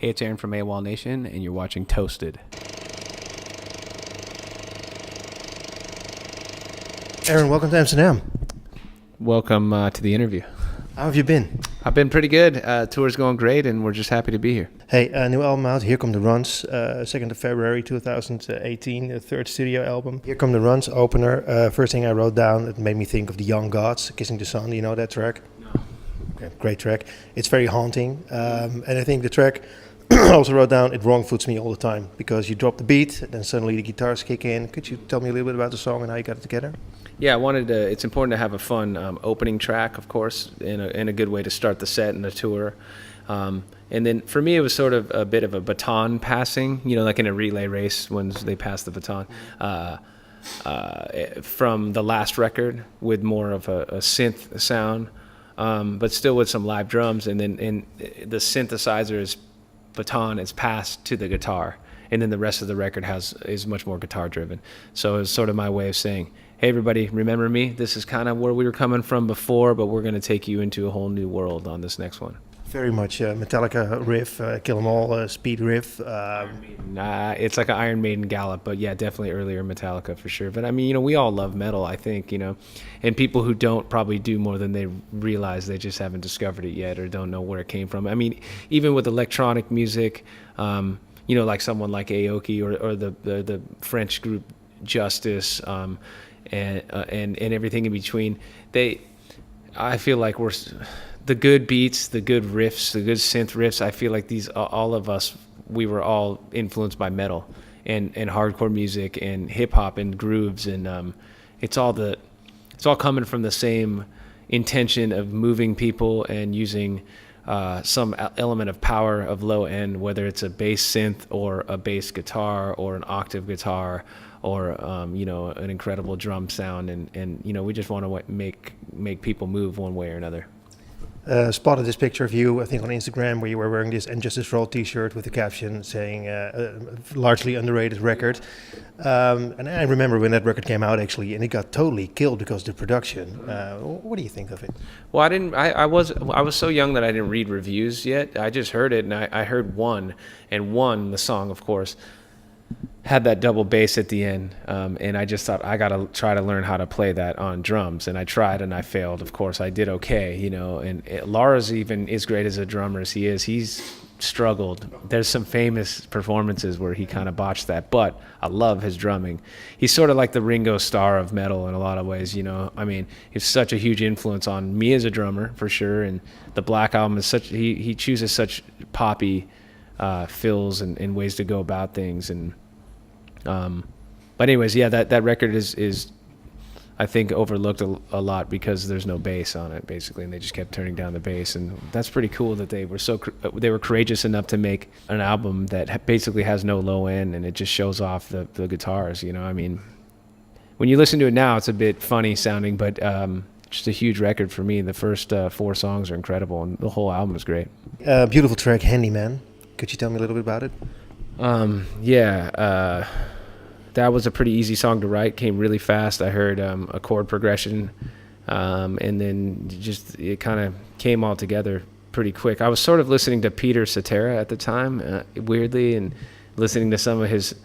Hey, it's Aaron from AWOLNATION, and you're watching Toasted. Aaron, welcome to Amsterdam. Welcome to the interview. How have you been? I've been pretty good. Tour's going great, and we're just happy to be here. Hey, new album out. Here Come the Runts. 2nd of February 2018, the third studio album. Here Come the Runts, opener. First thing I wrote down, it made me think of the Young Gods, Kissing the Sun. Do you know that track? No. Okay, great track. It's very haunting. And I think the track, I also wrote down, it wrong foots me all the time. Because you drop the beat, then suddenly the guitars kick in. Could you tell me a little bit about the song and how you got it together? Yeah, it's important to have a fun opening track, of course, and a good way to start the set and the tour. And then for me, it was sort of a bit of a baton passing, like in a relay race when they pass the baton, from the last record with more of a synth sound, but still with some live drums. And then the synthesizer's baton is passed to the guitar. And then the rest of the record is much more guitar driven. So it's sort of my way of saying, hey, everybody, remember me? This is kind of where we were coming from before, but we're going to take you into a whole new world on this next one. Very much Metallica riff, Kill 'Em All speed riff. It's like an Iron Maiden gallop, but yeah, definitely earlier Metallica for sure. But I mean, we all love metal, I think, and people who don't probably do more than they realize. They just haven't discovered it yet or don't know where it came from. I mean, even with electronic music, like someone like Aoki or the French group Justice, and everything in between. I feel like we're the good beats, the good riffs, the good synth riffs. I feel like all of us, we were all influenced by metal and hardcore music and hip hop and grooves, and it's all coming from the same intention of moving people and using some element of power of low end, whether it's a bass synth or a bass guitar or an octave guitar or an incredible drum sound, and we just want to make people move one way or another. Spotted this picture of you, I think on Instagram, where you were wearing this And Justice for All t-shirt with the caption saying largely underrated record. And I remember when that record came out actually, and it got totally killed because of the production. What do you think of it? Well, I was so young that I didn't read reviews yet. I just heard it, and I heard One, the song, of course, had that double bass at the end, and I just thought I gotta try to learn how to play that on drums, and I tried and I failed. Of course, I did okay, and Lara's even as great as a drummer as he is, he's struggled. There's some famous performances where he kind of botched that, but I love his drumming. He's sort of like the Ringo Starr of metal in a lot of ways, I mean, he's such a huge influence on me as a drummer for sure, and the Black Album is he chooses such poppy fills and ways to go about things, and but anyways, yeah, that record is I think overlooked a lot because there's no bass on it basically, and they just kept turning down the bass, and that's pretty cool that they were courageous enough to make an album that basically has no low end, and it just shows off the guitars. I mean, when you listen to it now, it's a bit funny sounding, but just a huge record for me. The first 4 songs are incredible, and the whole album is great. Beautiful track, Handyman. Could you tell me a little bit about it? That was a pretty easy song to write. Came really fast. I heard a chord progression, and then just it kind of came all together pretty quick. I was sort of listening to Peter Cetera at the time, weirdly, and listening to some of his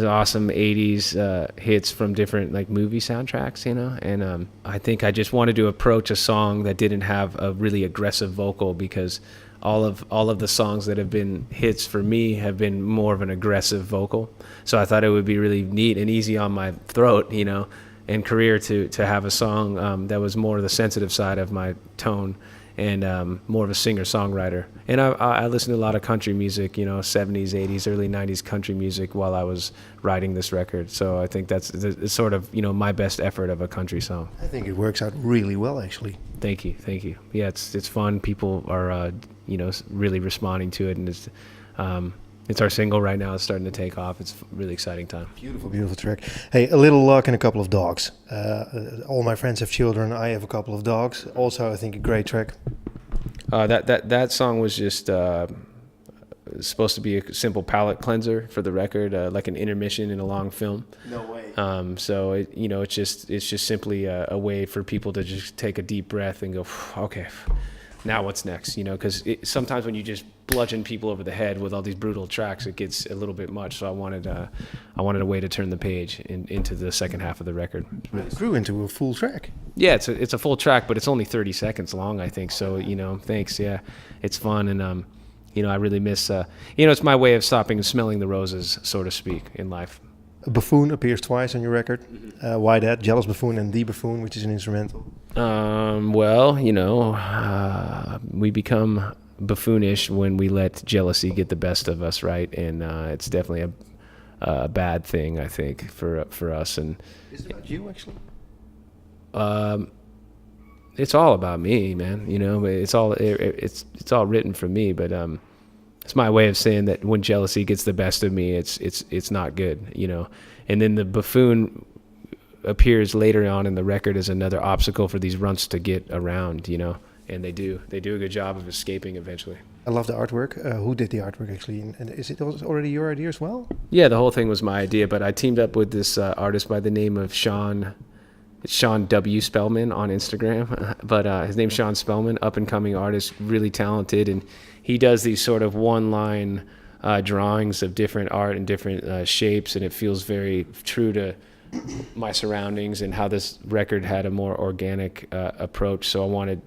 awesome 80s hits from different like movie soundtracks, and I think I just wanted to approach a song that didn't have a really aggressive vocal, because all of the songs that have been hits for me have been more of an aggressive vocal. So I thought it would be really neat and easy on my throat, and career to have a song that was more the sensitive side of my tone, and more of a singer-songwriter. And I listened to a lot of country music, 70s, 80s, early 90s country music while I was writing this record. So I think that's sort of, my best effort of a country song. I think it works out really well, actually. Thank you. Yeah, it's fun. People are, really responding to it, and it's our single right now. It's starting to take off. It's a really exciting time. Beautiful track. Hey, a little luck and a couple of dogs. All my friends have children. I have a couple of dogs. Also, I think a great track. That song was just supposed to be a simple palate cleanser for the record, like an intermission in a long film. No way. So it's just simply a way for people to just take a deep breath and go, okay, now what's next? You know, because sometimes when you just bludgeon people over the head with all these brutal tracks, it gets a little bit much. So I wanted a way to turn the page into the second half of the record. It grew into a full track. Yeah, it's a full track, but it's only 30 seconds long, I think. So, you know, thanks. Yeah, it's fun. And, you know, I really miss, you know, it's my way of stopping and smelling the roses, so to speak, in life. A buffoon appears twice on your record. Why that? Jealous Buffoon and The Buffoon, which is an instrumental. Well, you know, we become buffoonish when we let jealousy get the best of us, right? And it's definitely a bad thing, I think, for us. And is it about you, actually? It's all about me, man. You know, it's all written for me. But it's my way of saying that when jealousy gets the best of me, it's not good. You know, and then the buffoon appears later on in the record as another obstacle for these runts to get around. You know, and they do a good job of escaping eventually. I love the artwork. Who did the artwork actually? And is it already your idea as well? Yeah, the whole thing was my idea, but I teamed up with this artist by the name of Sean W. Spellman on Instagram, but his name's Sean Spellman, up-and-coming artist, really talented, and he does these sort of one-line drawings of different art and different shapes, and it feels very true to my surroundings and how this record had a more organic approach. So I wanted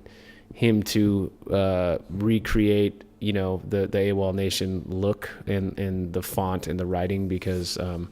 him to recreate, you know, the AWOLNATION look and the font and the writing, because the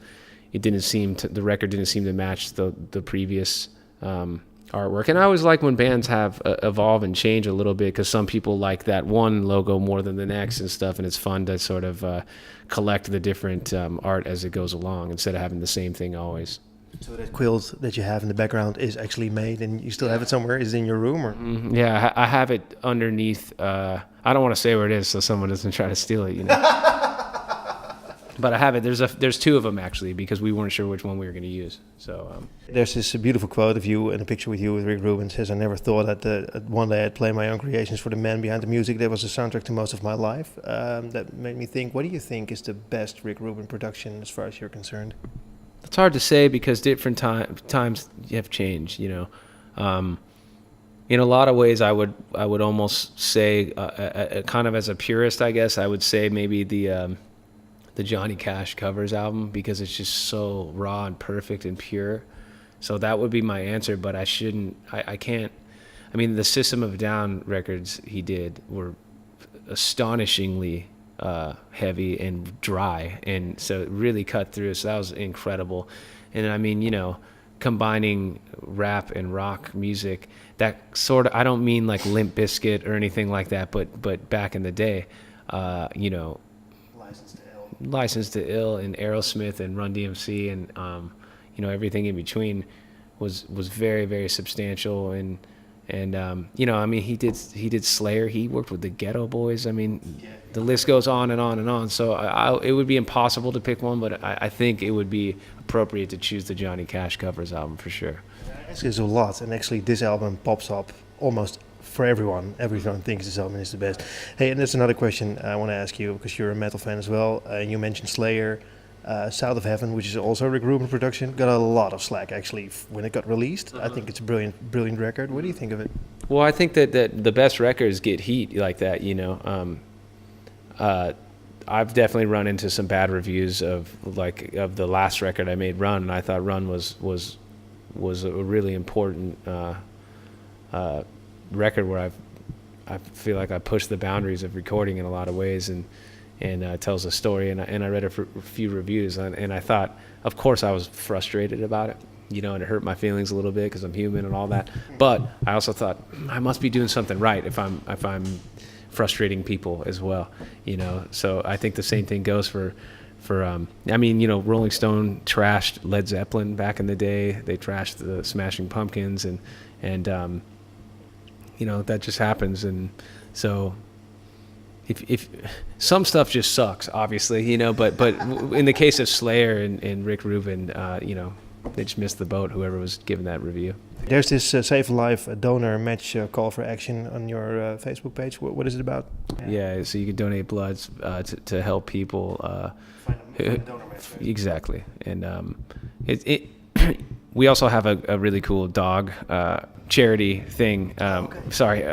record didn't seem to match the previous artwork. And I always like when bands have evolve and change a little bit, because some people like that one logo more than the next and stuff, and it's fun to sort of collect the different art as it goes along instead of having the same thing always. So that quilt that you have in the background is actually made, and you still have it somewhere? Is it in your room? Or? Yeah, I have it underneath. I don't want to say where it is so someone doesn't try to steal it, you know. But I have it. There's two of them actually, because we weren't sure which one we were going to use. So there's this beautiful quote of you and a picture with you with Rick Rubin. Says, "I never thought that one day I'd play my own creations for the man behind the music. That was the soundtrack to most of my life." That made me think. What do you think is the best Rick Rubin production as far as you're concerned? It's hard to say, because different times have changed. You know, in a lot of ways, I would almost say, kind of as a purist, I guess, I would say maybe the Johnny Cash covers album, because it's just so raw and perfect and pure. So that would be my answer, but I can't. I mean, the System of a Down records he did were astonishingly heavy and dry, and so it really cut through. So that was incredible. And I mean, you know, combining rap and rock music, that sort of, I don't mean like Limp Bizkit or anything like that, but back in the day, you know, License to Ill and Aerosmith and Run DMC and you know, everything in between was very, very substantial. And you know, I mean, he did Slayer. He worked with the Ghetto Boys. I mean, the list goes on and on and on. So it would be impossible to pick one, but I think it would be appropriate to choose the Johnny Cash covers album for sure. There's a lot, and actually this album pops up almost for everyone. Everyone thinks this album is the best. Hey, and there's another question I want to ask you, because you're a metal fan as well. You mentioned Slayer. South of Heaven, which is also a Rick Rubin production, got a lot of slack actually when it got released. I think it's a brilliant record. What do you think of it? Well, I think that the best records get heat like that, you know. I've definitely run into some bad reviews of the last record I made, Run, and I thought Run was a really important record where I feel like I pushed the boundaries of recording in a lot of ways, and tells a story. And I read a few reviews, and I thought, of course, I was frustrated about it, you know, and it hurt my feelings a little bit because I'm human and all that. But I also thought I must be doing something right if I'm frustrating people as well, you know. So I think the same thing goes for I mean, you know, Rolling Stone trashed Led Zeppelin back in the day. They trashed the Smashing Pumpkins, and you know, that just happens. And so if some stuff just sucks, obviously, you know, but in the case of Slayer and Rick Rubin, you know, they just missed the boat, whoever was giving that review. There's this Save a Life donor match call for action on your Facebook page. What is it about? Yeah, so you can donate blood to help people. Find a donor match, right? Exactly. And we also have a really cool dog charity thing. Sorry,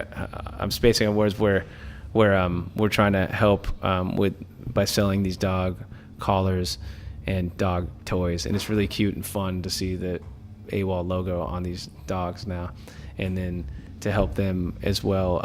I'm spacing on words where we're trying to help by selling these dog collars and dog toys, and it's really cute and fun to see the AWOL logo on these dogs now, and then to help them as well.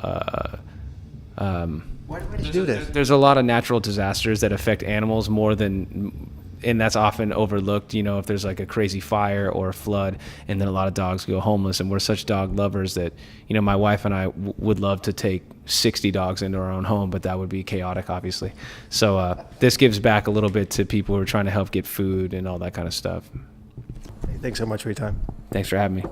Why did you do this? There's a lot of natural disasters that affect animals more than, and that's often overlooked. You know, if there's like a crazy fire or a flood, and then a lot of dogs go homeless, and we're such dog lovers that, you know, my wife and I would love to take 60 dogs into our own home, but that would be chaotic, obviously. So this gives back a little bit to people who are trying to help get food and all that kind of stuff. Thanks so much for your time. Thanks for having me.